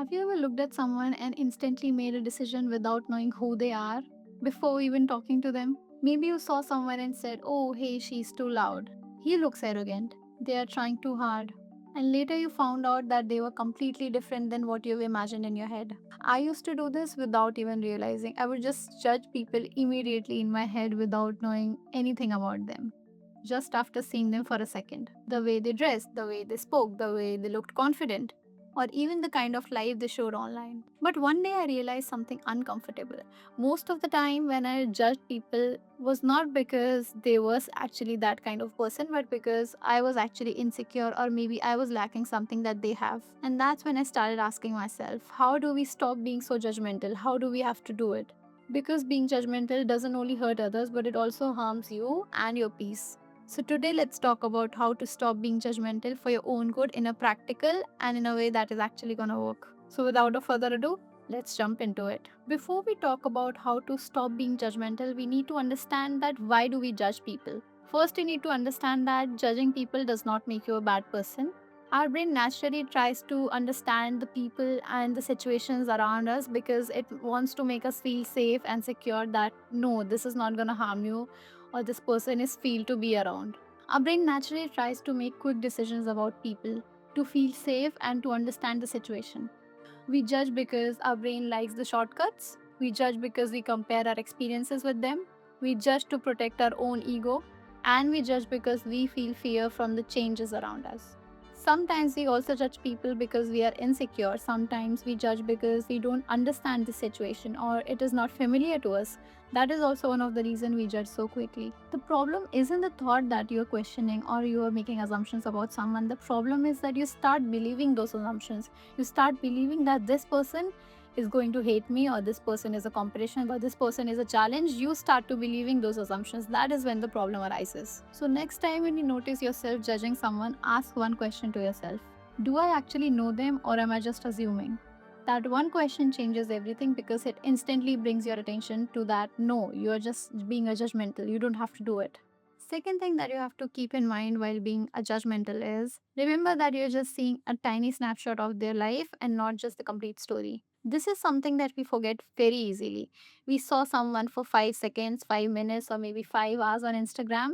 Have you ever looked at someone and instantly made a decision without knowing who they are before even talking to them? Maybe you saw someone and said, "Oh, hey, she's too loud. He looks arrogant. They are trying too hard." And later you found out that they were completely different than what you imagined in your head. I used to do this without even realizing. I would just judge people immediately in my head without knowing anything about them. Just after seeing them for a second. The way they dressed, the way they spoke, the way they looked confident, or even the kind of life they showed online. But one day I realized something uncomfortable. Most of the time, when I judged people, was not because they was actually that kind of person, but because I was actually insecure, or maybe I was lacking something that they have. And that's when I started asking myself, how do we stop being so judgmental? How do we have to do it? Because being judgmental doesn't only hurt others, but it also harms you and your peace. So, today let's talk about how to stop being judgmental for your own good in a practical and in a way that is actually gonna work. So, without a further ado, let's jump into it. Before we talk about how to stop being judgmental, we need to understand that why do we judge people? First, you need to understand that judging people does not make you a bad person. Our brain naturally tries to understand the people and the situations around us because it wants to make us feel safe and secure that no, this is not going to harm you or this person is feel to be around. Our brain naturally tries to make quick decisions about people to feel safe and to understand the situation. We judge because our brain likes the shortcuts. We judge because we compare our experiences with them. We judge to protect our own ego. And we judge because we feel fear from the changes around us. Sometimes we also judge people because we are insecure. Sometimes we judge because we don't understand the situation or it is not familiar to us. That is also one of the reasons we judge so quickly. The problem isn't the thought that you're questioning or you are making assumptions about someone. The problem is that you start believing those assumptions. You start believing that this person is going to hate me or this person is a competition or this person is a challenge. You start to believing those assumptions. That is when the problem arises. So next time when you notice yourself judging someone, ask one question to yourself. Do I actually know them or am I just assuming? That one question changes everything because it instantly brings your attention to that no, you are just being a judgmental. You don't have to do it. Second thing that you have to keep in mind while being a judgmental is remember that you're just seeing a tiny snapshot of their life and not just the complete story. This is something that we forget very easily. We saw someone for 5 seconds, 5 minutes, or maybe 5 hours on Instagram,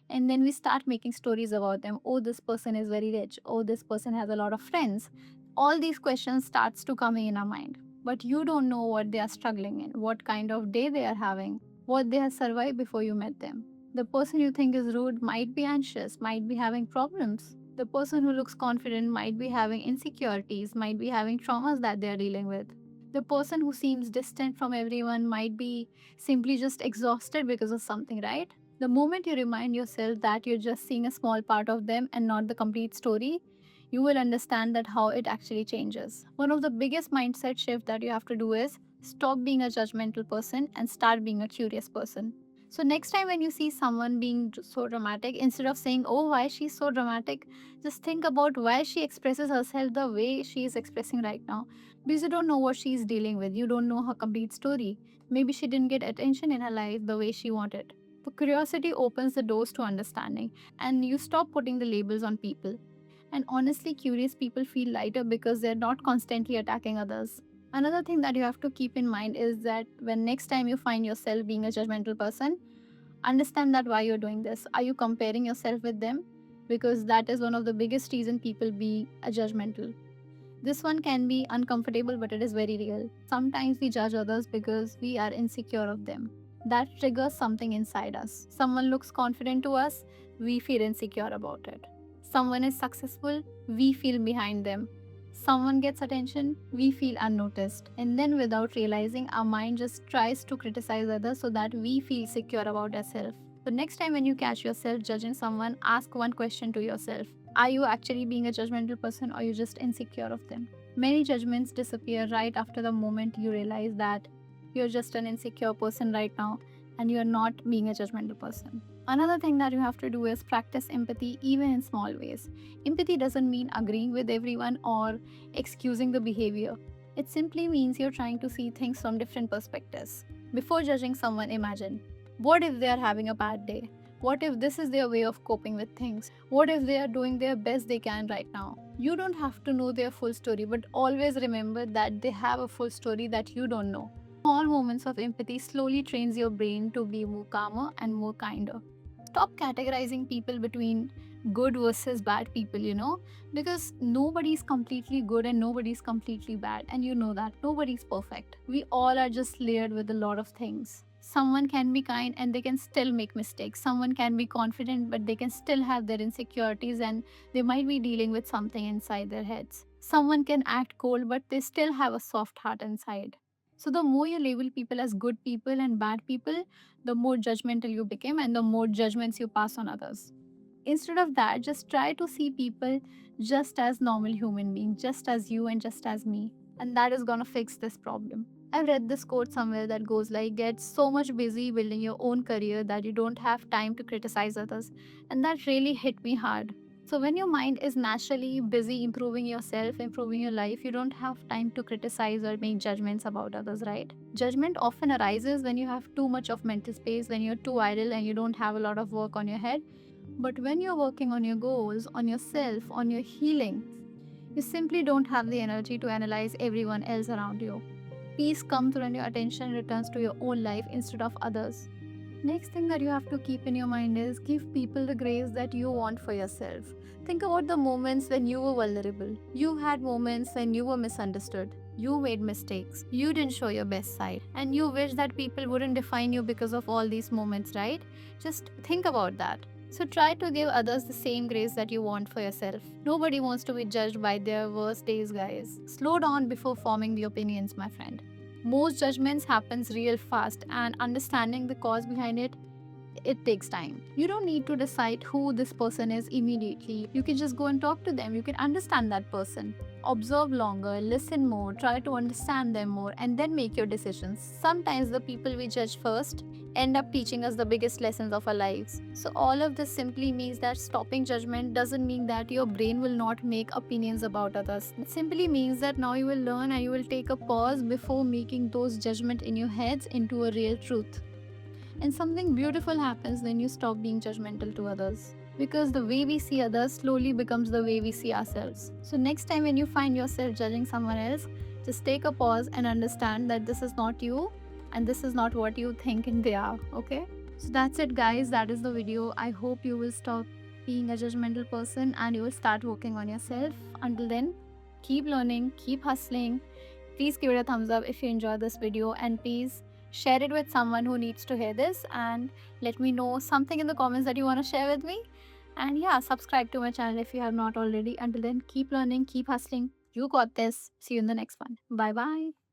and then we start making stories about them. Oh, this person is very rich. Oh, this person has a lot of friends. All these questions starts to come in our mind. But you don't know what they are struggling in, what kind of day they are having, what they have survived before you met them. The person you think is rude might be anxious, might be having problems. The person who looks confident might be having insecurities, might be having traumas that they are dealing with. The person who seems distant from everyone might be simply just exhausted because of something, right? The moment you remind yourself that you're just seeing a small part of them and not the complete story, you will understand that how it actually changes. One of the biggest mindset shift that you have to do is stop being a judgmental person and start being a curious person. So next time when you see someone being so dramatic, instead of saying, "Oh, why she's so dramatic," just think about why she expresses herself the way she is expressing right now. Because you don't know what she's dealing with. You don't know her complete story. Maybe she didn't get attention in her life the way she wanted. So curiosity opens the doors to understanding and you stop putting the labels on people. And honestly, curious people feel lighter because they're not constantly attacking others. Another thing that you have to keep in mind is that when next time you find yourself being a judgmental person, understand that why you're doing this. Are you comparing yourself with them? Because that is one of the biggest reason people be a judgmental. This one can be uncomfortable, but it is very real. Sometimes we judge others because we are insecure of them. That triggers something inside us. Someone looks confident to us, we feel insecure about it. Someone is successful, we feel behind them. Someone gets attention, we feel unnoticed. And then, without realizing, our mind just tries to criticize others so that we feel secure about ourselves. So, next time when you catch yourself judging someone, ask one question to yourself. Are you actually being a judgmental person or are you just insecure of them? Many judgments disappear right after the moment you realize that you're just an insecure person right now and you're not being a judgmental person. Another thing that you have to do is practice empathy even in small ways. Empathy doesn't mean agreeing with everyone or excusing the behavior. It simply means you're trying to see things from different perspectives. Before judging someone, imagine what if they are having a bad day? What if this is their way of coping with things? What if they are doing their best they can right now? You don't have to know their full story, but always remember that they have a full story that you don't know. Small moments of empathy slowly trains your brain to be more calmer and more kinder. Stop categorizing people between good versus bad people, because nobody's completely good and nobody's completely bad. And you know that nobody's perfect. We all are just layered with a lot of things. Someone can be kind and they can still make mistakes. Someone can be confident, but they can still have their insecurities and they might be dealing with something inside their heads. Someone can act cold, but they still have a soft heart inside. So, the more you label people as good people and bad people, the more judgmental you become and the more judgments you pass on others. Instead of that, just try to see people just as normal human beings, just as you and just as me. And that is gonna fix this problem. I've read this quote somewhere that goes like, get so much busy building your own career that you don't have time to criticize others. And that really hit me hard. So, when your mind is naturally busy improving yourself, improving your life, you don't have time to criticize or make judgments about others, right? Judgment often arises when you have too much of mental space, when you're too idle and you don't have a lot of work on your head. But when you're working on your goals, on yourself, on your healing, you simply don't have the energy to analyze everyone else around you. Peace comes when your attention returns to your own life instead of others. Next thing that you have to keep in your mind is give people the grace that you want for yourself. Think about the moments when you were vulnerable. You had moments when you were misunderstood. You made mistakes. You didn't show your best side. And you wish that people wouldn't define you because of all these moments, right? Just think about that. So try to give others the same grace that you want for yourself. Nobody wants to be judged by their worst days, guys. Slow down before forming the opinions, my friend. Most judgments happens real fast and understanding the cause behind it takes time. You don't need to decide who this person is immediately. You can just go and talk to them. You can understand that person. Observe longer, listen more, try to understand them more, and then make your decisions. Sometimes the people we judge first end up teaching us the biggest lessons of our lives. So, all of this simply means that stopping judgment doesn't mean that your brain will not make opinions about others. It simply means that now you will learn and you will take a pause before making those judgments in your heads into a real truth. And something beautiful happens when you stop being judgmental to others. Because the way we see others slowly becomes the way we see ourselves. So, next time when you find yourself judging someone else, just take a pause and understand that this is not you and this is not what you think they are, okay? So, that's it, guys. That is the video. I hope you will stop being a judgmental person and you will start working on yourself. Until then, keep learning, keep hustling. Please give it a thumbs up if you enjoyed this video and please share it with someone who needs to hear this and let me know something in the comments that you want to share with me. And yeah, subscribe to my channel if you have not already. Until then, keep learning, keep hustling. You got this. See you in the next one. Bye bye.